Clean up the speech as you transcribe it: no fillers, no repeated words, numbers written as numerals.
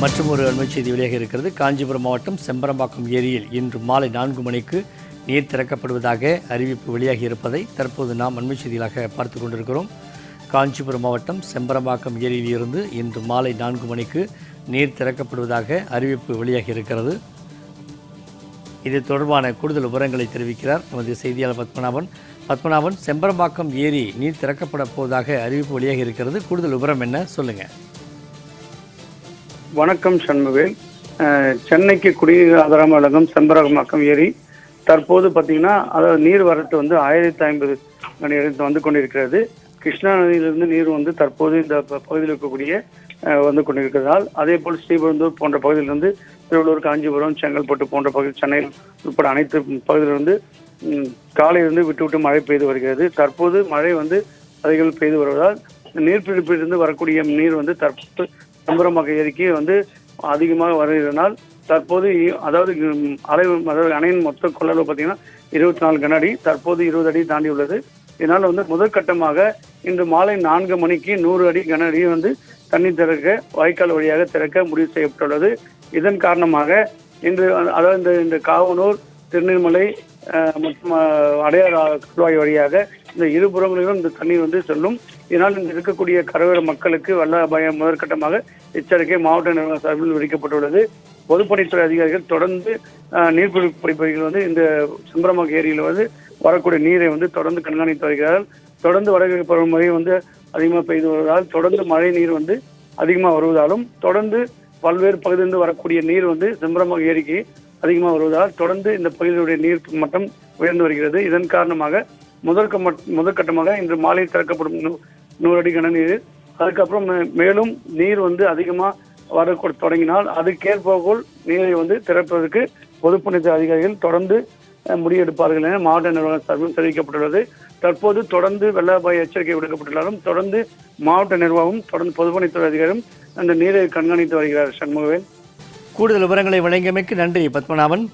மற்றும் ஒரு அண்மைச் செய்தி வெளியாக இருக்கிறது. காஞ்சிபுரம் மாவட்டம் செம்பரம்பாக்கம் ஏரியில் இன்று மாலை 4 மணிக்கு நீர் திறக்கப்படுவதாக அறிவிப்பு வெளியாகி இருப்பதை தற்போது நாம் அண்மைச் செய்திகளாக பார்த்து கொண்டிருக்கிறோம். காஞ்சிபுரம் மாவட்டம் செம்பரம்பாக்கம் ஏரியில் இருந்து இன்று மாலை 4 மணிக்கு நீர் திறக்கப்படுவதாக அறிவிப்பு வெளியாகி இருக்கிறது. இது தொடர்பான கூடுதல் விவரங்களை தெரிவிக்கிறார் நமது செய்தியாளர் பத்மநாபன். செம்பரம்பாக்கம் ஏரி நீர் திறக்கப்பட போவதாக அறிவிப்பு வெளியாகி இருக்கிறது. கூடுதல் விவரம் என்ன, சொல்லுங்க. வணக்கம் சண்முவேல். சென்னைக்கு குடிநீர் ஆதாரம் வழங்கும் செம்பரம்பாக்கம் ஏரி தற்போது பார்த்தீங்கன்னா அதாவது நீர் வரத்து 1050 கன வந்து கொண்டிருக்கிறது. கிருஷ்ணா நதியிலிருந்து நீர் தற்போது இந்த பகுதியில் இருக்கக்கூடிய வந்து கொண்டிருக்கிறதால், அதே போல் ஸ்ரீபெரும்புதூர் போன்ற பகுதியிலிருந்து திருவள்ளூர், காஞ்சிபுரம், செங்கல்பட்டு போன்ற பகுதி, சென்னை உட்பட அனைத்து பகுதியிலிருந்து காலையிலிருந்து விட்டு விட்டு மழை பெய்து வருகிறது. தற்போது மழை அதிகம் பெய்து வருவதால் நீர்பிடிப்பிலிருந்து வரக்கூடிய நீர் தற்போது செம்பரம்பாக்கம் ஏரிக்கு அதிகமாக வருகிறதுனால் தற்போது அதாவது அணையின் மொத்த கொள்ளளவு பார்த்தீங்கன்னா 24 கன அடி, தற்போது 20 அடி தாண்டி உள்ளது. இதனால் முதற்கட்டமாக இன்று மாலை 4 மணிக்கு 100 அடி கன அடி தண்ணீர் திறக்க வாய்க்கால் வழியாக திறக்க முடிவு செய்யப்பட்டுள்ளது. இதன் காரணமாக இன்று அதாவது இந்த காவனூர், திருநீர்மலை மற்றும் அடையார் கால்வாய் வழியாக இந்த இருபுறங்களிலும் இந்த தண்ணீர் செல்லும். இதனால் இங்கு இருக்கக்கூடிய கரையோர மக்களுக்கு வெள்ள அபாயம் முதற்கட்டமாக எச்சரிக்கை மாவட்ட நிர்வாக சார்பில் விடுக்கப்பட்டுள்ளது. பொதுப்பணித்துறை அதிகாரிகள் தொடர்ந்து நீர்பிடிப்புகள் இந்த செம்பரம்பாக்கம் ஏரியில் வரக்கூடிய நீரை தொடர்ந்து கண்காணித்து வருகிறார்கள். தொடர்ந்து வடகிழக்கு பருவமழை அதிகமாக பெய்து வருவதால், தொடர்ந்து மழை நீர் அதிகமாக வருவதாலும், தொடர்ந்து பல்வேறு பகுதியிலிருந்து வரக்கூடிய நீர் செம்பரம்பாக்கம் ஏரிக்கு அதிகமாக வருவதால் தொடர்ந்து இந்த பகுதியுடைய நீர் மட்டம் உயர்ந்து வருகிறது. இதன் காரணமாக முதற்கட்டமாக இன்று மாலை திறக்கப்படும் 100 அடி கன நீர். அதுக்கப்புறம் மேலும் நீர் அதிகமாக வர தொடங்கினால் அதுக்கேற்போல் நீரை திறப்பதற்கு பொதுப்பணித்துறை அதிகாரிகள் தொடர்ந்து முடிவெடுப்பார்கள் என மாவட்ட நிர்வாக சார்பில் தெரிவிக்கப்பட்டுள்ளது. தற்போது தொடர்ந்து வெள்ள அபாய எச்சரிக்கை விடுக்கப்பட்டுள்ளாலும் தொடர்ந்து மாவட்ட நிர்வாகம், தொடர்ந்து பொதுப்பணித்துறை அதிகாரியும் அந்த நீரை கண்காணித்து வருகிறார். சண்முகவேல். கூடுதல் விவரங்களை வழங்கியமைக்கு நன்றி பத்மநாபன்.